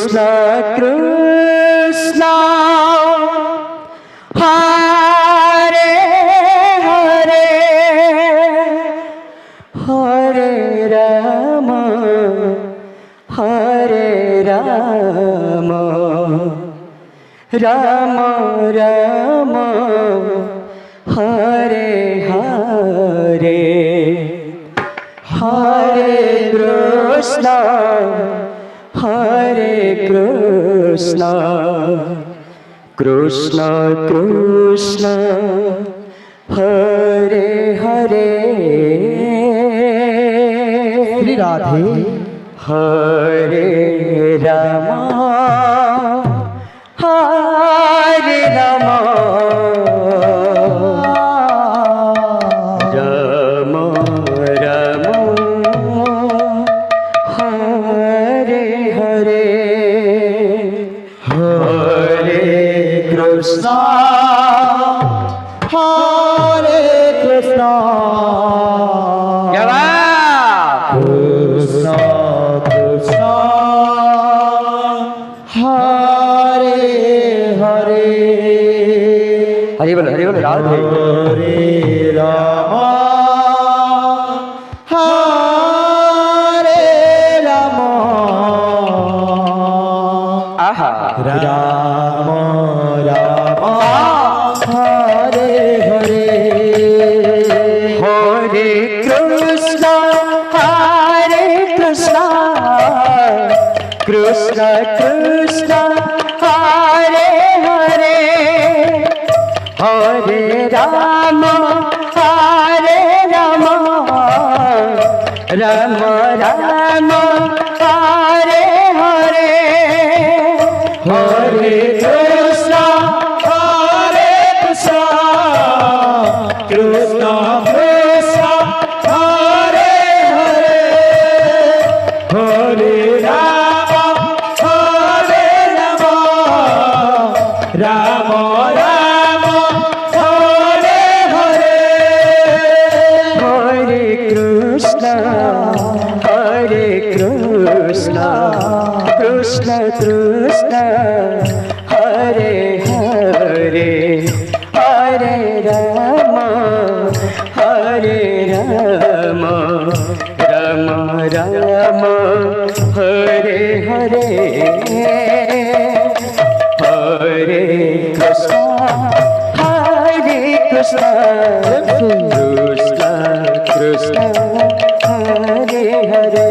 कृष्ण कृष्ण हरे हरे हरे राम राम राम हरे हरे हरे कृष्ण कृष्ण कृष्ण हरे हरे श्री राधे हरे राम हरे राम राम राम हरे हरे हरे कृष्ण हरे कृष्ण क्या बात? कृष्ण कृष्ण हरे हरे हरि बोल राधे हरे राम हरे राम आहा राम राम हरे हरे हरे कृष्ण कृष्ण कृष्ण हरे हरे हरे राम राम राम हरे हरे हरे कृष्ण कृष्ण कृष्ण हरे हरे हरे राम राम राम हरे हरे हरे कृष्ण कृष्ण कृष्ण हरे हरे हरे राम राम राम हरे हरे हरे कृष्ण कृष्ण कृष्ण हरे हरे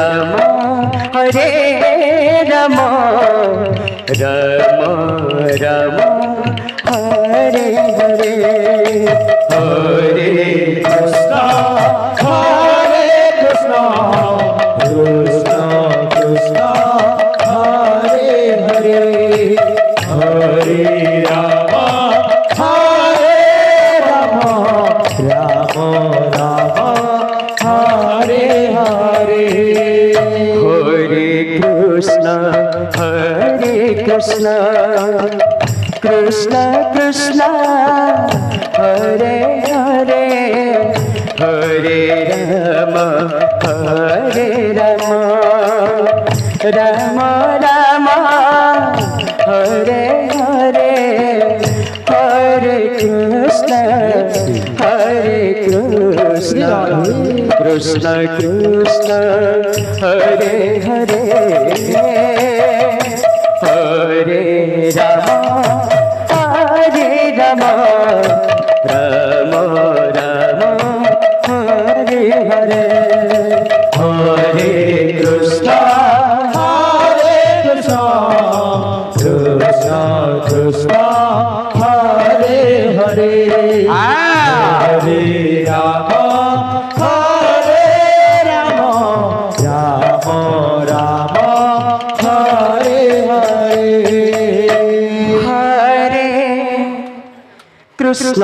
हरे राम राम राम हरे हरे हरे कृष्ण कृष्ण कृष्ण हरे हरे हरे राम राम राम हरे हरे हरे कृष्ण कृष्ण कृष्ण हरे हरे हरे राम राम राम हरे हरे हरे कृष्ण कृष्ण कृष्ण हरे हरे हरे राम राम राम हरे हरे हरे कृष्ण कृष्ण कृष्ण हरे हरे हरे राम राम राम हरे हरे हरे कृष्ण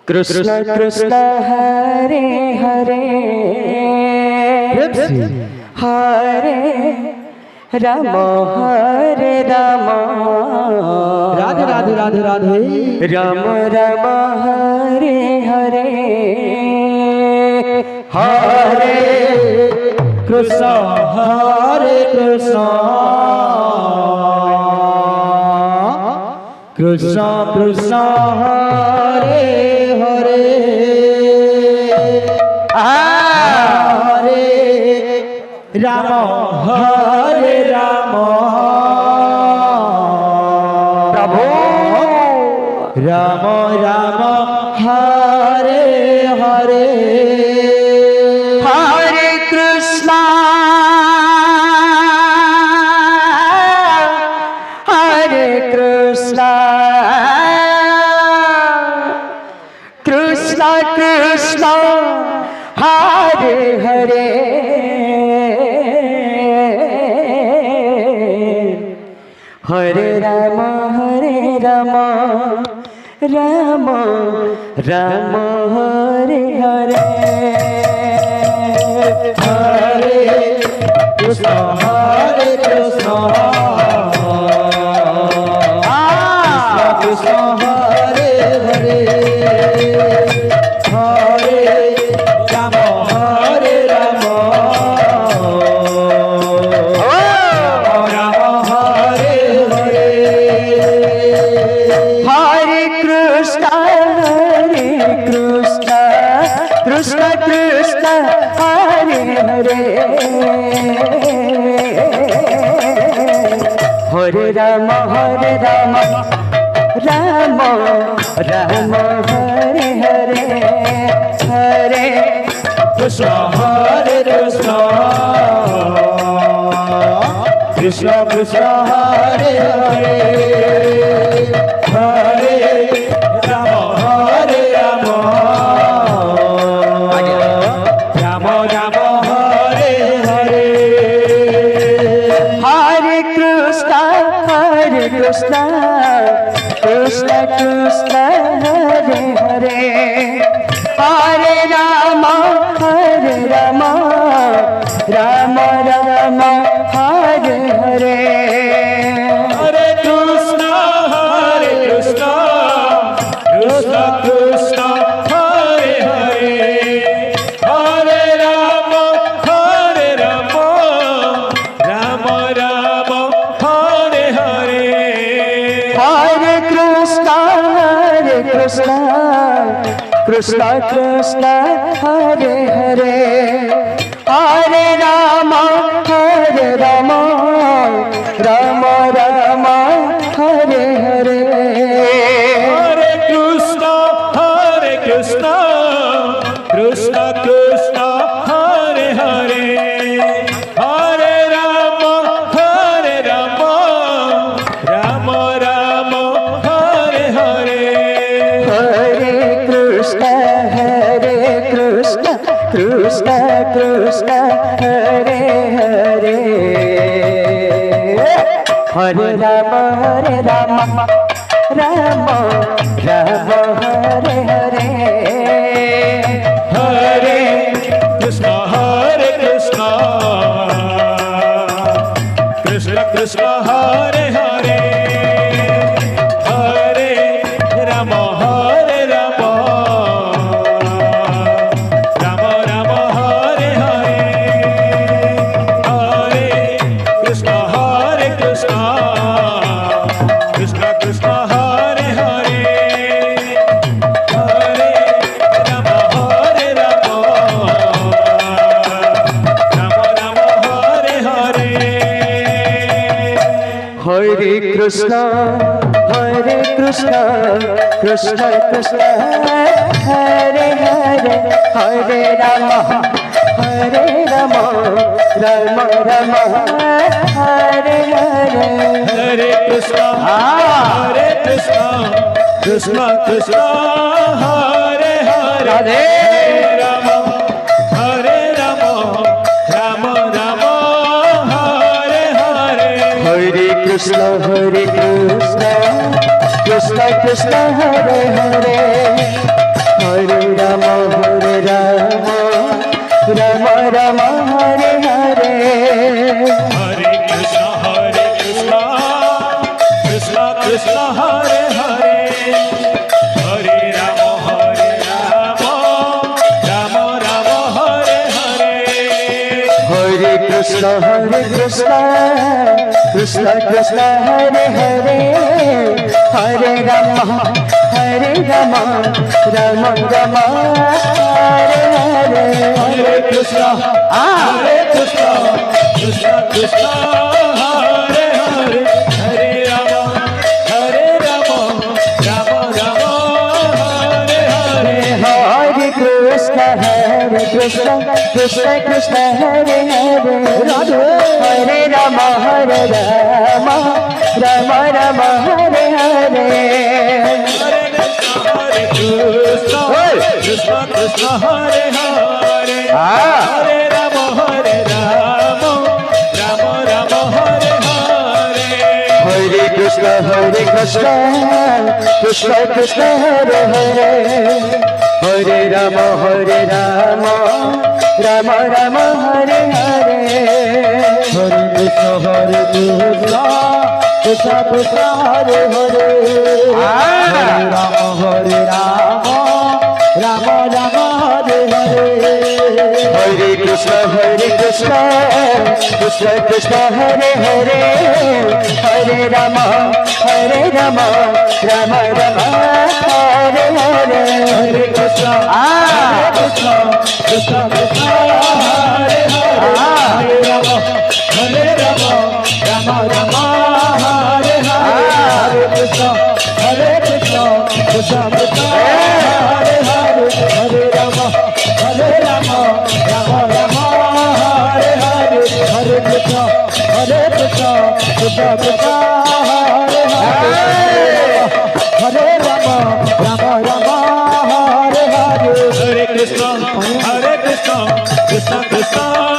कृष्ण कृष्ण हरे हरे हरे राम राधे राधे राधे राधे राम राम हरे हरे কৃষ্ণ হরে কৃষ্ণ কৃষ্ণ কৃষ্ণ হরে হরে হরে রাম হরে রাম প্রভু রাম রাম হরে হরে হরে কৃষ্ণ হরে কৃষ্ণ কৃষ্ণ কৃষ্ণ হরে হরে হরে রাম রাম রাম হরে হরে হরে কৃষ্ণ হরে কৃষ্ণ কৃষ্ণ হরে হরে হরে রাম হরে রাম রাম হরে হরে হরে কৃষ্ণ কৃষ্ণ কৃষ্ণ হরে হরে হরে রাম রাম রাম হরে হরে হরে কৃষ্ণ হরে কৃষ্ণ কৃষ্ণ কৃষ্ণ হরে হরে হরে রাম হরে Ram Ram Ram Hare Hare Hare Krishna Krishna Krishna Hare Hare Hare Ram Ram Ram Hare Hare Hare Krishna Krishna Krishna Hare Hare Hare Ram Ram Ram Hare Hare Hare Krishna Krishna Krishna Hare Hare Hare Ram Ram Ram Hare Hare Hare Krishna Krishna Krishna Krishna Hare Hare Hare Ram Ram Ram Hare Hare Hare Krishna Krishna Krishna Hare Hare Hare Ram Ram Ram Hare Hare Hare Krishna Krishna Krishna Hare Hare Hare Ram Ram Ram Hare Hare Hare Krishna Krishna Krishna Krishna Hare Hare Hare Ram Ram Ram Hare Hare Hare Krishna Krishna Krishna Hare Hare Hare Ram Ram Ram Hare Hare Hare Krishna Krishna Krishna Hare Hare Radhe Ram Ram Ram Hare Hare Hare Krishna Krishna Krishna Hare Hare Hare Ram Ram Ram Hare Hare Hare Krishna Krishna Krishna Hare Hare Hare Ram Ram Ram Hare Hare Hare Krishna Hare Krishna Krishna Krishna Hare Hare Hare Rama Hare Rama Rama Rama Hare Hare Hare Krishna, Hare Krishna, Krishna Krishna, Hare Hare, Hare Rama, Rama Rama, Hare Hare. Hare Krishna Krishna Krishna Hare Hare Hare Rama Rama Rama Hare Hare Hare Krishna, Krishna Krishna, Hare Hare, Hare Rama, Rama Rama, Hare Hare. Hare Krishna Krishna Krishna Hare Hare Hare Rama Rama Rama Hare Hare Hare Krishna Krishna Krishna Hare Hare Hare Rama Rama Hare Hare Hare Krishna Krishna Krishna Hare Hare Hare Rama Rama Rama Hare Hare Hare Krishna, Krishna Krishna, Hare Hare, Hare Rama, Rama Rama, Hare Hare. Hare Krishna, Krishna Krishna, Hare Hare, Hare Rama, Rama Rama, Hare Hare. Hare Krishna, Krishna Krishna, Hare Hare, Hare Rama, Rama Hare Hare. Hare Krishna, Krishna Krishna,